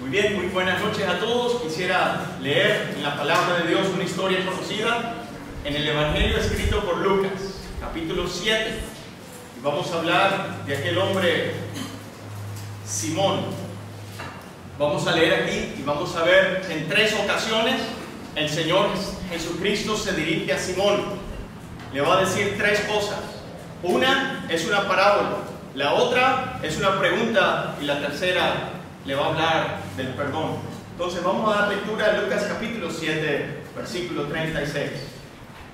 Muy bien, muy buenas noches a todos. Quisiera leer en la palabra de Dios una historia conocida en el Evangelio escrito por Lucas, capítulo 7. Y vamos a hablar de aquel hombre, Simón. Vamos a leer aquí y vamos a ver en 3 ocasiones el Señor Jesucristo se dirige a Simón. Le va a decir 3 cosas. Una es una parábola, la otra es una pregunta y la tercera le va a hablar del perdón. Entonces vamos a dar lectura a Lucas capítulo 7, versículo 36.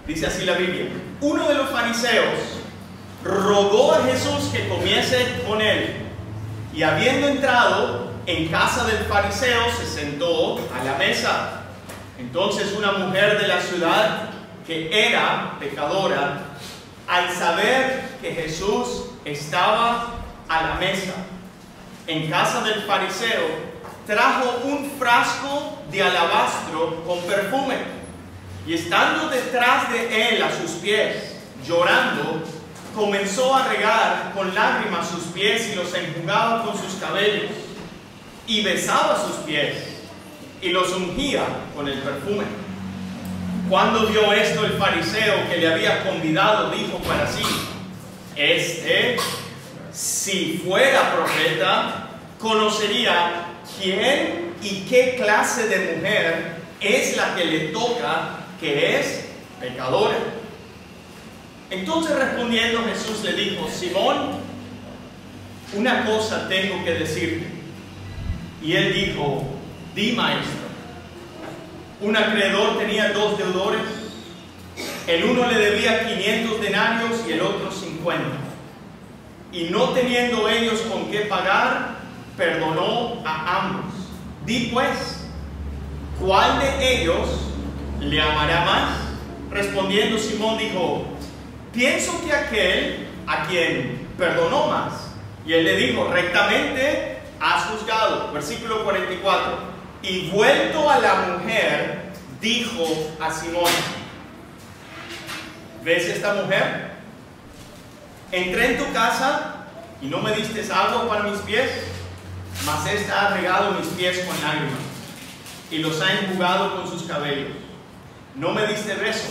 Dice así la Biblia: uno de los fariseos rogó a Jesús que comiese con él, y habiendo entrado en casa del fariseo se sentó a la mesa. Entonces una mujer de la ciudad, que era pecadora, al saber que Jesús estaba a la mesa en casa del fariseo, trajo un frasco de alabastro con perfume, y estando detrás de él a sus pies, llorando, comenzó a regar con lágrimas sus pies y los enjugaba con sus cabellos, y besaba sus pies y los ungía con el perfume. Cuando vio esto el fariseo que le había convidado, dijo para sí: si fuera profeta, conocería quién y qué clase de mujer es la que le toca, que es pecadora. Entonces respondiendo Jesús le dijo: Simón, una cosa tengo que decirte. Y él dijo: di, maestro. Un acreedor tenía 2 deudores. El uno le debía 500 denarios y el otro 50. Y no teniendo ellos con qué pagar, perdonó a ambos. Di pues, ¿cuál de ellos le amará más? Respondiendo Simón dijo: pienso que aquel a quien perdonó más. Y él le dijo: rectamente has juzgado. Versículo 44. Y vuelto a la mujer, dijo a Simón: ¿ves esta mujer? Entré en tu casa y no me diste agua para mis pies, mas ésta ha regado mis pies con lágrimas y los ha enjugado con sus cabellos. No me diste beso,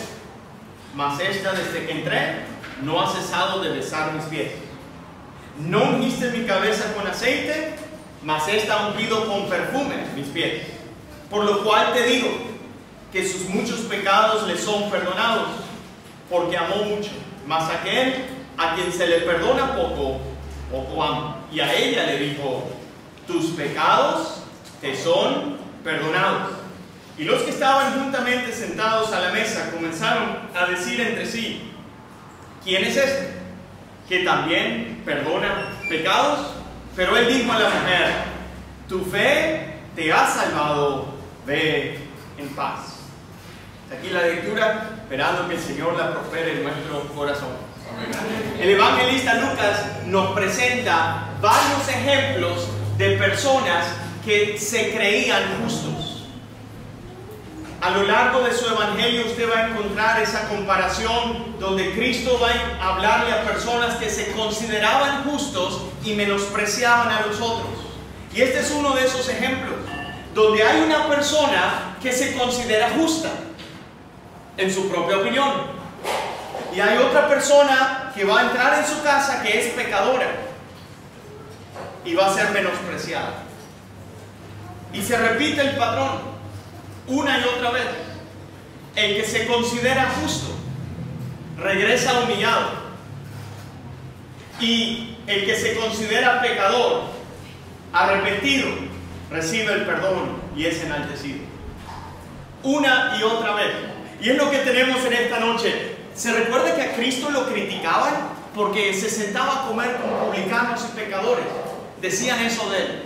mas ésta desde que entré no ha cesado de besar mis pies. No ungiste mi cabeza con aceite, mas ésta ha ungido con perfume mis pies. Por lo cual te digo que sus muchos pecados le son perdonados, porque amó mucho. Mas aquel a quien se le perdona poco, poco ama. Y a ella le dijo: tus pecados te son perdonados. Y los que estaban juntamente sentados a la mesa comenzaron a decir entre sí: ¿quién es este que también perdona pecados? Pero él dijo a la mujer: tu fe te ha salvado, ve en paz. Aquí la lectura, esperando que el Señor la prospere en nuestro corazón. El evangelista Lucas nos presenta varios ejemplos de personas que se creían justos. A lo largo de su evangelio usted va a encontrar esa comparación donde Cristo va a hablarle a personas que se consideraban justos y menospreciaban a los otros. Y este es uno de esos ejemplos, donde hay una persona que se considera justa en su propia opinión, y hay otra persona que va a entrar en su casa que es pecadora y va a ser menospreciada. Y se repite el patrón una y otra vez. El que se considera justo regresa humillado, y el que se considera pecador, arrepentido, recibe el perdón y es enaltecido. Una y otra vez. Y es lo que tenemos en esta noche. ¿Se recuerda que a Cristo lo criticaban porque se sentaba a comer con publicanos y pecadores? Decían eso de él.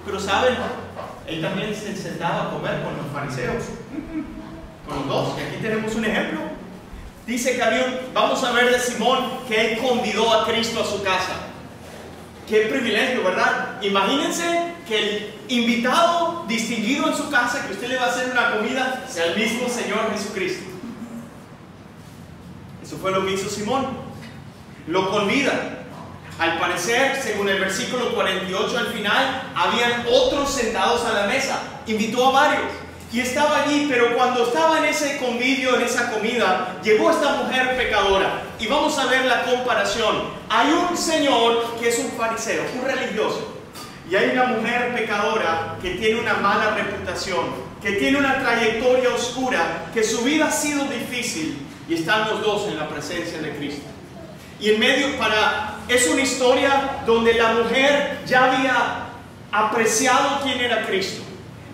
Pero ¿saben? Él también se sentaba a comer con los fariseos, con los dos. Y aquí tenemos un ejemplo. Dice que vamos a ver de Simón, que él convidó a Cristo a su casa. Qué privilegio, ¿verdad? Imagínense que el invitado distinguido en su casa, que usted le va a hacer una comida, sea el mismo Señor Jesucristo. Eso fue lo que hizo Simón. Lo convida. Al parecer, según el versículo 48 al final, habían otros sentados a la mesa. Invitó a varios y estaba allí, pero cuando estaba en ese convivio, en esa comida, llegó esta mujer pecadora. Y vamos a ver la comparación. Hay un señor que es un fariseo, un religioso. Y hay una mujer pecadora que tiene una mala reputación, que tiene una trayectoria oscura, que su vida ha sido difícil. Y están los dos en la presencia de Cristo. Y en medio es una historia donde la mujer ya había apreciado quién era Cristo.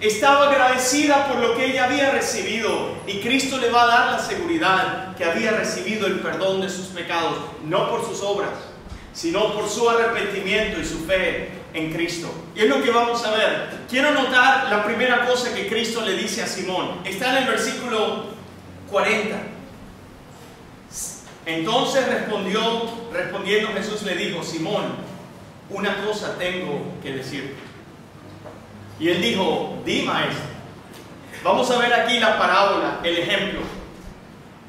Estaba agradecida por lo que ella había recibido. Y Cristo le va a dar la seguridad que había recibido el perdón de sus pecados. No por sus obras, sino por su arrepentimiento y su fe en Cristo. Y es lo que vamos a ver. Quiero notar la primera cosa que Cristo le dice a Simón. Está en el versículo 40. Entonces respondiendo Jesús le dijo: Simón, una cosa tengo que decirte. Y él dijo: di, maestro. Vamos a ver aquí la parábola, el ejemplo.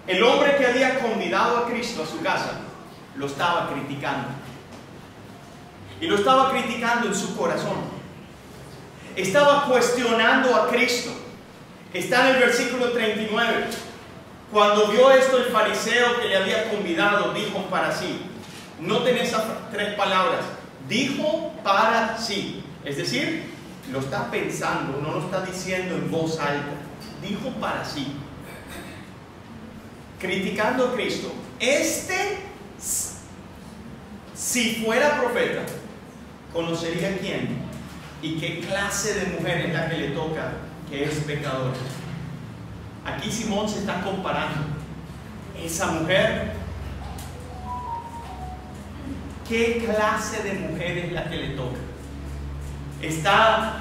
El hombre que había convidado a Cristo a su casa lo estaba criticando. Y lo estaba criticando en su corazón. Estaba cuestionando a Cristo. Está en el versículo 39. Cuando vio esto, el fariseo que le había convidado dijo para sí. Noten esas tres palabras. Dijo para sí. Es decir, lo está pensando, no lo está diciendo en voz alta. Dijo para sí. Criticando a Cristo. Si fuera profeta, conocería quién y qué clase de mujer es la que le toca, que es pecadora. Aquí Simón se está comparando. Esa mujer, ¿qué clase de mujer es la que le toca? Está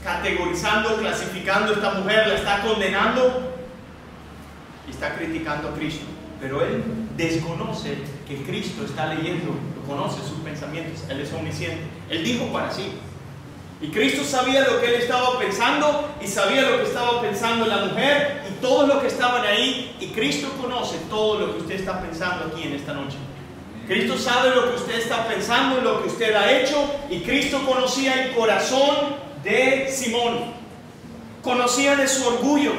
categorizando, clasificando a esta mujer, la está condenando y está criticando a Cristo. Pero él desconoce que Cristo está leyendo, lo conoce sus pensamientos, él es omnisciente. Él dijo para sí. Y Cristo sabía lo que él estaba pensando y sabía lo que estaba pensando la mujer y todos los que estaban ahí. Y Cristo conoce todo lo que usted está pensando aquí en esta noche. Cristo sabe lo que usted está pensando, lo que usted ha hecho. Y Cristo conocía el corazón de Simón. Conocía de su orgullo,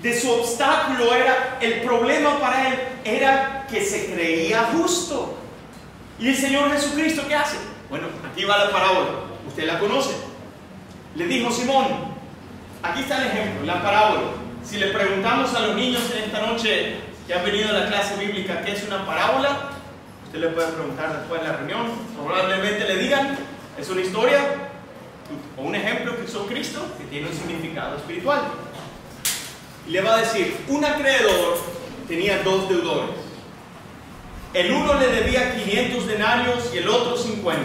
de su obstáculo. El problema para él era que se creía justo. ¿Y el Señor Jesucristo qué hace? Bueno, aquí va la parábola. Usted la conoce. Le dijo: Simón, aquí está el ejemplo, la parábola. Si le preguntamos a los niños en esta noche que han venido a la clase bíblica qué es una parábola, usted le puede preguntar después de la reunión. Probablemente le digan: es una historia o un ejemplo que usó Cristo que tiene un significado espiritual. Y le va a decir: un acreedor tenía dos deudores. El uno le debía 500 denarios y el otro 50.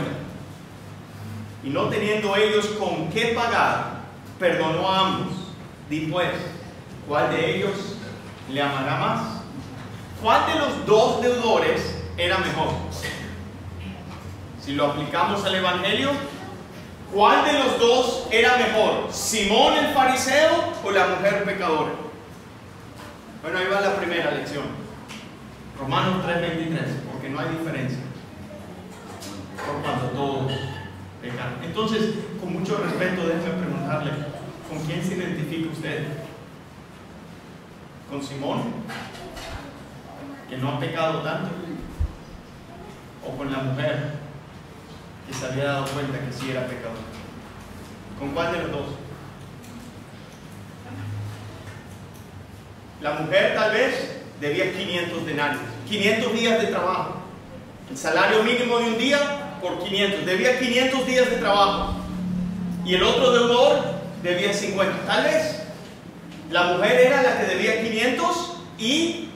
Y no teniendo ellos con qué pagar, perdonó a ambos. Di pues, ¿cuál de ellos le amará más? ¿Cuál de los dos deudores era mejor? Si lo aplicamos al Evangelio, ¿cuál de los dos era mejor? ¿Simón el fariseo o la mujer pecadora? Bueno, ahí va la primera lección. Romanos 3:23, porque no hay diferencia. Por cuanto todos pecan. Entonces, con mucho respeto, déjeme preguntarle: ¿con quién se identifica usted? ¿Con Simón, que no ha pecado tanto? ¿O con la mujer, que se había dado cuenta que sí era pecador? ¿Con cuál de los dos? La mujer tal vez debía 500 denarios, 500 días de trabajo. El salario mínimo de un día por 500. Debía 500 días de trabajo. Y el otro deudor debía 50. Tal vez la mujer era la que debía 500 y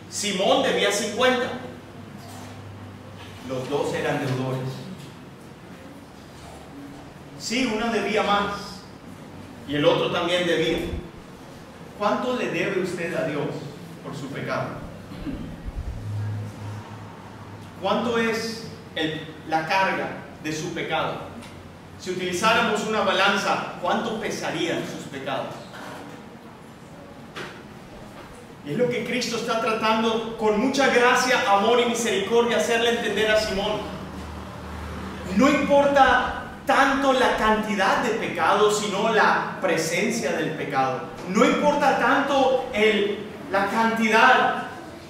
Simón debía 50. Los dos eran deudores. Sí, uno debía más y el otro también debía. ¿Cuánto le debe usted a Dios por su pecado? ¿Cuánto es la carga de su pecado? Si utilizáramos una balanza, ¿cuánto pesarían sus pecados? Y es lo que Cristo está tratando con mucha gracia, amor y misericordia hacerle entender a Simón. No importa tanto la cantidad de pecado, sino la presencia del pecado. No importa tanto la cantidad,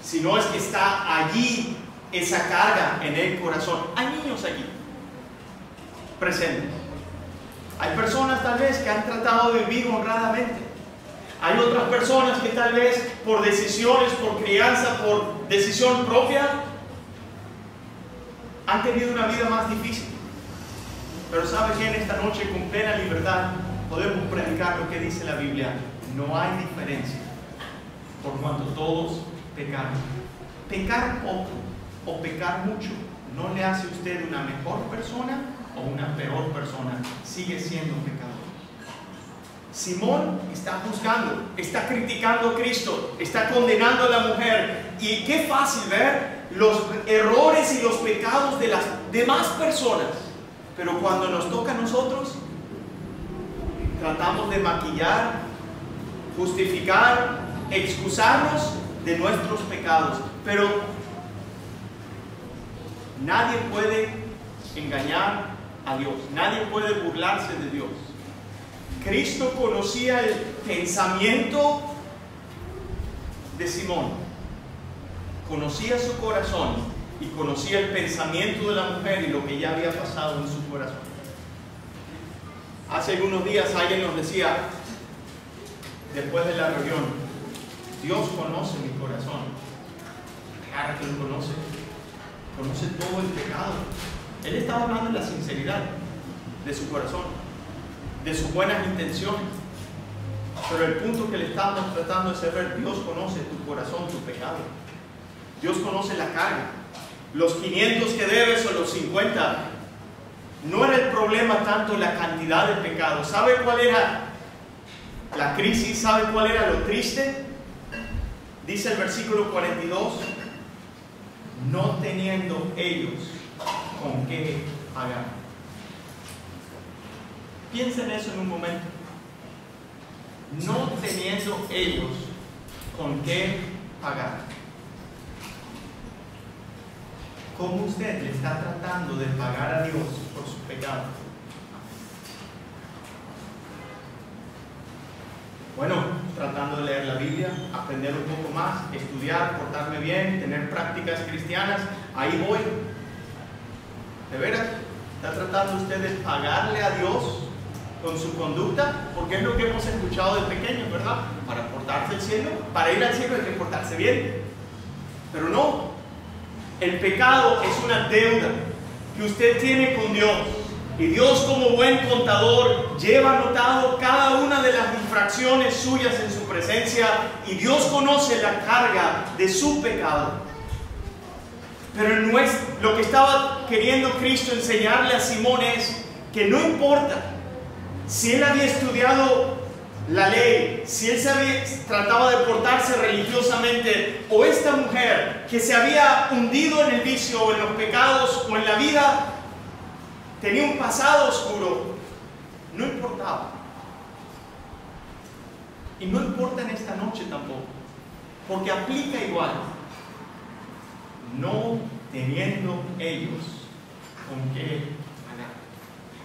sino es que está allí esa carga en el corazón. Hay niños aquí presentes. Hay personas tal vez que han tratado de vivir honradamente. Hay otras personas que tal vez por decisiones, por crianza, por decisión propia, han tenido una vida más difícil. Pero ¿sabe qué? En esta noche, con plena libertad, podemos predicar lo que dice la Biblia. No hay diferencia, por cuanto todos pecaron. Pecar poco o pecar mucho no le hace a usted una mejor persona o una peor persona. Sigue siendo pecador. Simón está juzgando, está criticando a Cristo, está condenando a la mujer. Y qué fácil ver los errores y los pecados de las demás personas. Pero cuando nos toca a nosotros, tratamos de maquillar, justificar, excusarnos de nuestros pecados. Pero nadie puede engañar a Dios, nadie puede burlarse de Dios. Cristo conocía el pensamiento de Simón, conocía su corazón y conocía el pensamiento de la mujer y lo que ya había pasado en su corazón. Hace algunos días alguien nos decía, después de la reunión, Dios conoce mi corazón. Claro que lo conoce, conoce todo el pecado. Él estaba hablando de la sinceridad de su corazón, de sus buenas intenciones. Pero el punto que le estamos tratando de saber, Dios conoce tu corazón, tu pecado. Dios conoce la carga. Los 500 que debes o los 50, no era el problema tanto la cantidad de pecado. ¿Sabe cuál era la crisis? ¿Sabe cuál era lo triste? Dice el versículo 42, no teniendo ellos con qué pagar. Piensa en eso en un momento. No teniendo ellos con qué pagar. ¿Cómo usted le está tratando de pagar a Dios por su pecado? Bueno, tratando de leer la Biblia, aprender un poco más, estudiar, portarme bien, tener prácticas cristianas, ahí voy. ¿De veras? ¿Está tratando usted de pagarle a Dios con su conducta? Porque es lo que hemos escuchado de pequeños, ¿verdad? Para portarse al cielo, para ir al cielo hay que portarse bien. Pero no, el pecado es una deuda que usted tiene con Dios. Y Dios, como buen contador, lleva anotado cada una de las infracciones suyas en su presencia, y Dios conoce la carga de su pecado. Pero no es lo que estaba queriendo Cristo enseñarle a Simón, es que no importa si él había estudiado la ley, si él trataba de portarse religiosamente, o esta mujer que se había hundido en el vicio o en los pecados o en la vida, tenía un pasado oscuro, no importaba. Y no importa en esta noche tampoco, porque aplica igual. No teniendo ellos con qué pagar.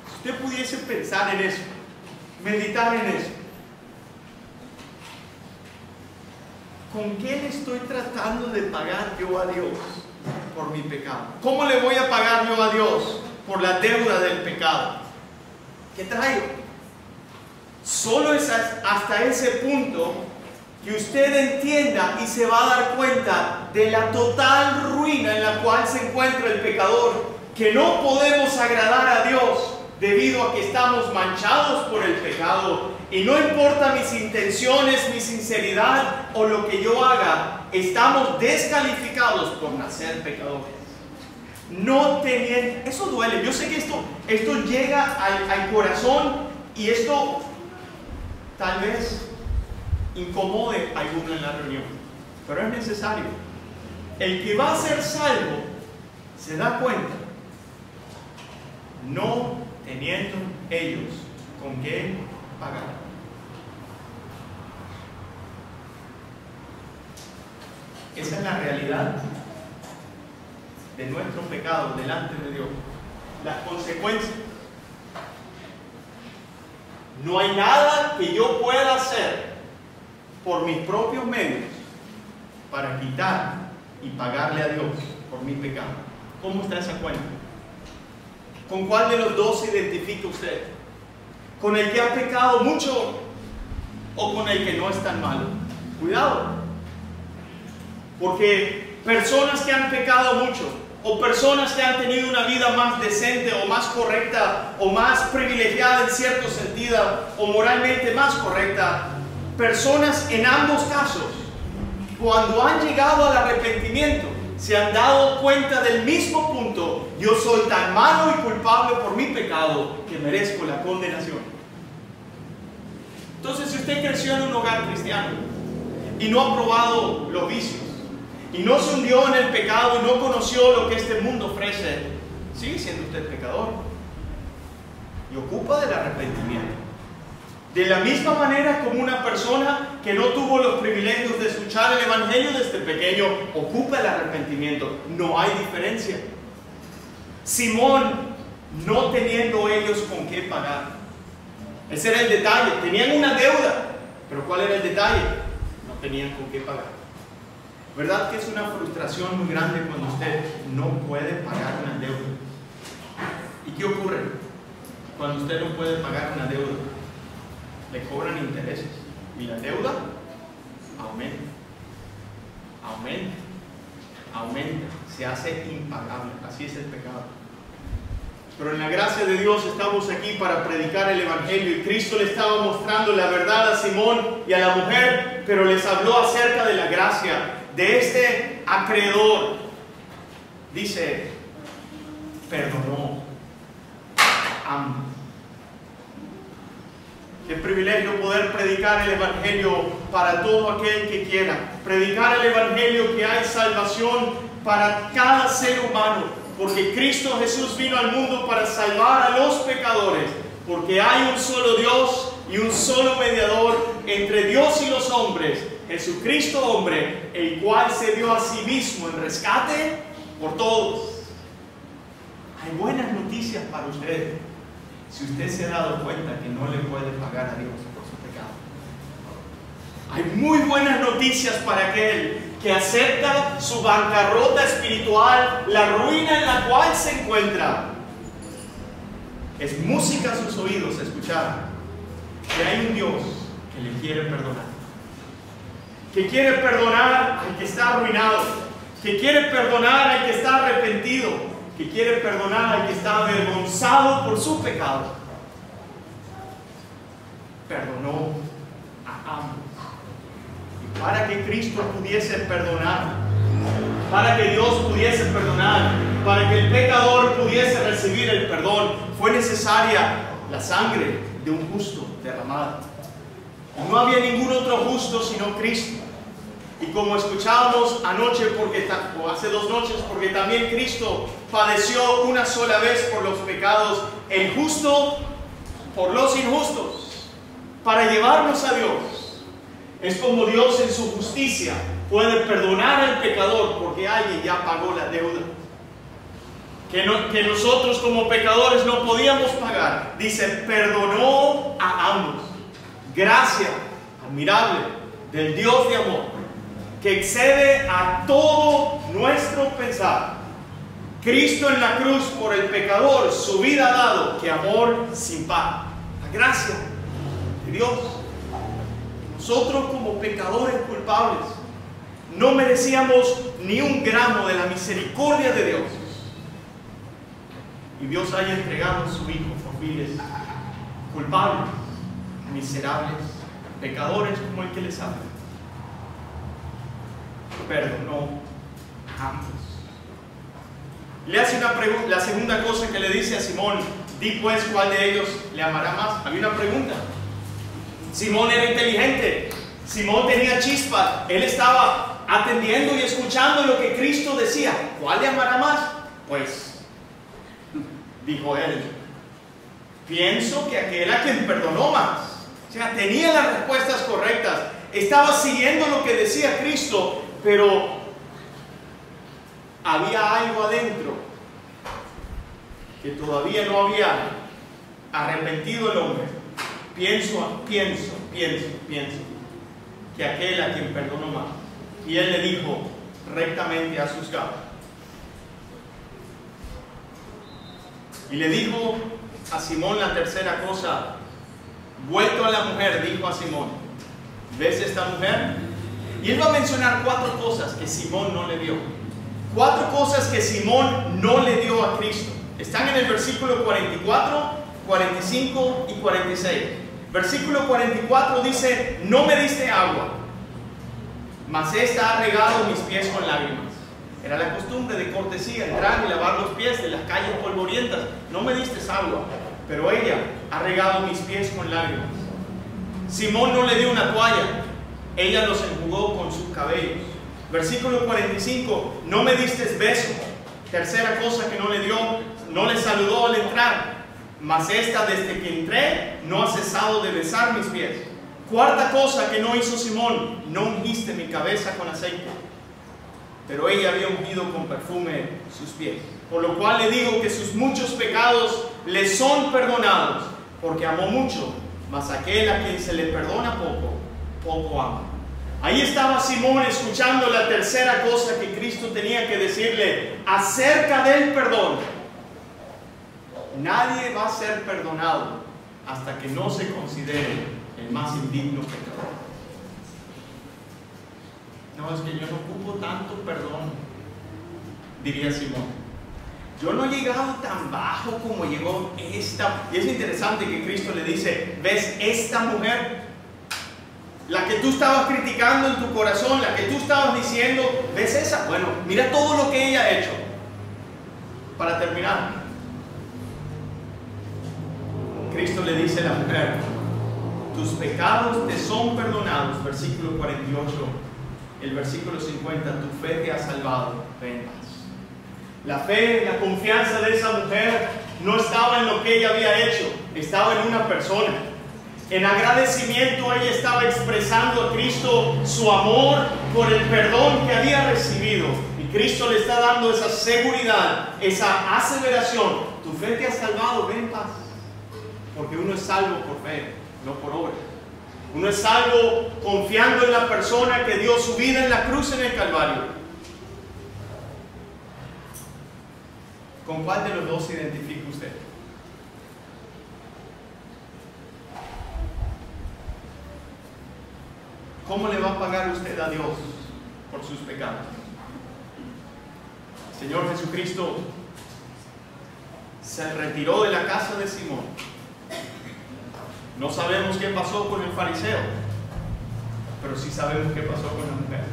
Si usted pudiese pensar en eso, meditar en eso, ¿con qué le estoy tratando de pagar yo a Dios por mi pecado? ¿Cómo le voy a pagar yo a Dios por la deuda del pecado? ¿Qué traigo? Solo es hasta ese punto que usted entienda y se va a dar cuenta de la total ruina en la cual se encuentra el pecador, que no podemos agradar a Dios debido a que estamos manchados por el pecado. Y no importa mis intenciones, mi sinceridad o lo que yo haga, estamos descalificados por nacer pecadores. No teniendo, eso duele. Yo sé que esto llega al corazón, y esto tal vez incomode a alguno en la reunión, pero es necesario. El que va a ser salvo se da cuenta, no teniendo ellos con qué pagar. Esa es la realidad de nuestro pecado delante de Dios. las consecuencias. No hay nada que yo pueda hacer por mis propios medios para quitar y pagarle a Dios por mi pecado. ¿Cómo está esa cuenta? ¿Con cuál de los dos se identifica usted? ¿Con el que ha pecado mucho o con el que no es tan malo? Cuidado, porque personas que han pecado mucho o personas que han tenido una vida más decente o más correcta o más privilegiada en cierto sentido o moralmente más correcta, personas en ambos casos, cuando han llegado al arrepentimiento, se han dado cuenta del mismo punto: yo soy tan malo y culpable por mi pecado que merezco la condenación. Entonces, si usted creció en un hogar cristiano y no ha probado los vicios, y no se hundió en el pecado y no conoció lo que este mundo ofrece, sigue siendo usted pecador y ocupa del arrepentimiento. De la misma manera como una persona que no tuvo los privilegios de escuchar el Evangelio desde pequeño ocupa el arrepentimiento. No hay diferencia. Simón, no teniendo ellos con qué pagar. Ese era el detalle. Tenían una deuda, pero ¿cuál era el detalle? No tenían con qué pagar. ¿Verdad que es una frustración muy grande cuando usted no puede pagar una deuda? ¿Y qué ocurre cuando usted no puede pagar una deuda? Le cobran intereses y la deuda aumenta, aumenta, aumenta, se hace impagable. Así es el pecado. Pero en la gracia de Dios estamos aquí para predicar el Evangelio, y Cristo le estaba mostrando la verdad a Simón y a la mujer, pero les habló acerca de la gracia de este acreedor. Dice, perdonó a ambos. Qué privilegio poder predicar el Evangelio para todo aquel que quiera. Predicar el Evangelio que hay salvación para cada ser humano. Porque Cristo Jesús vino al mundo para salvar a los pecadores. Porque hay un solo Dios y un solo mediador entre Dios y los hombres, Jesucristo hombre, el cual se dio a sí mismo en rescate por todos. Hay buenas noticias para usted. Si usted se ha dado cuenta que no le puede pagar a Dios por su pecado, hay muy buenas noticias para aquel que acepta su bancarrota espiritual, la ruina en la cual se encuentra. Es música a sus oídos escuchar que hay un Dios que le quiere perdonar, que quiere perdonar al que está arruinado, que quiere perdonar al que está arrepentido, que quiere perdonar al que está avergonzado por su pecado. Perdonó a ambos. Y para que Cristo pudiese perdonar, para que Dios pudiese perdonar, para que el pecador pudiese recibir el perdón, fue necesaria la sangre de un justo derramada. Y no había ningún otro justo sino Cristo. Y como escuchábamos anoche, o hace 2 noches, porque también Cristo padeció una sola vez por los pecados, el justo por los injustos, para llevarnos a Dios. Es como Dios en su justicia puede perdonar al pecador porque alguien ya pagó la deuda que nosotros como pecadores no podíamos pagar. Dice, perdonó a ambos. Gracia admirable del Dios de amor, que excede a todo nuestro pensar. Cristo en la cruz por el pecador su vida ha dado. ¡Qué amor sin par! La gracia de Dios. Nosotros como pecadores culpables no merecíamos ni un gramo de la misericordia de Dios. Y Dios haya entregado a su Hijo por miles culpables, miserables, pecadores como el que les habla. Perdonó a ambos. Le hace una pregunta. La segunda cosa que le dice a Simón: di pues cuál de ellos le amará más. Había una pregunta. Simón era inteligente, Simón tenía chispa, él estaba atendiendo y escuchando lo que Cristo decía. ¿Cuál le amará más? Pues, dijo él, pienso que aquel a quien perdonó más. O sea, tenía las respuestas correctas, estaba siguiendo lo que decía Cristo, pero había algo adentro que todavía no había arrepentido el hombre, pienso que aquel a quien perdonó más. Y él le dijo: rectamente has juzgado. Y le dijo a Simón la tercera cosa. Vuelto a la mujer, dijo a Simón: ¿ves esta mujer? Y él va a mencionar 4 cosas que Simón no le dio. 4 cosas que Simón no le dio a Cristo. Están en el versículo 44, 45 y 46. Versículo 44 dice: no me diste agua, mas esta ha regado mis pies con lágrimas. Era la costumbre de cortesía, entrar y lavar los pies de las calles polvorientas. No me diste agua, pero ella ha regado mis pies con lágrimas. Simón no le dio una toalla, ella los enjugó con sus cabellos. Versículo 45, no me diste beso. Tercera cosa que no le dio, no le saludó al entrar, mas esta desde que entré no ha cesado de besar mis pies. Cuarta cosa que no hizo Simón, no ungiste mi cabeza con aceite, pero ella había ungido con perfume sus pies. Por lo cual le digo que sus muchos pecados le son perdonados, porque amó mucho, mas aquel a quien se le perdona poco, poco ama. Ahí estaba Simón escuchando la tercera cosa que Cristo tenía que decirle acerca del perdón. Nadie va a ser perdonado hasta que no se considere el más indigno pecador. No, es que yo no ocupo tanto perdón, diría Simón. Yo no he llegado tan bajo como llegó esta. Y es interesante que Cristo le dice: ¿ves esta mujer? La que tú estabas criticando en tu corazón, la que tú estabas diciendo, ¿ves esa? Bueno, mira todo lo que ella ha hecho. Para terminar, Cristo le dice a la mujer: tus pecados te son perdonados. Versículo 48. El versículo 50, tu fe te ha salvado, ve en paz. La fe, la confianza de esa mujer no estaba en lo que ella había hecho, estaba en una persona. En agradecimiento ella estaba expresando a Cristo su amor por el perdón que había recibido. Y Cristo le está dando esa seguridad, esa aseveración: tu fe te ha salvado, ve en paz. Porque uno es salvo por fe, no por obra. Uno es salvo confiando en la persona que dio su vida en la cruz en el Calvario. ¿Con cuál de los dos se identifica usted? ¿Cómo le va a pagar usted a Dios por sus pecados? El Señor Jesucristo se retiró de la casa de Simón. No sabemos qué pasó con el fariseo, pero sí sabemos qué pasó con la mujer.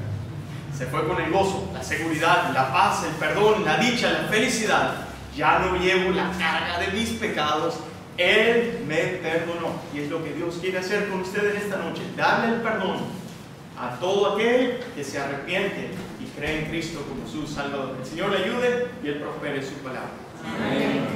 Se fue con el gozo, la seguridad, la paz, el perdón, la dicha, la felicidad. Ya no llevo la carga de mis pecados. Él me perdonó. Y es lo que Dios quiere hacer con ustedes esta noche: darle el perdón a todo aquel que se arrepiente y cree en Cristo como su Salvador. El Señor le ayude y Él prospere su palabra. Amén.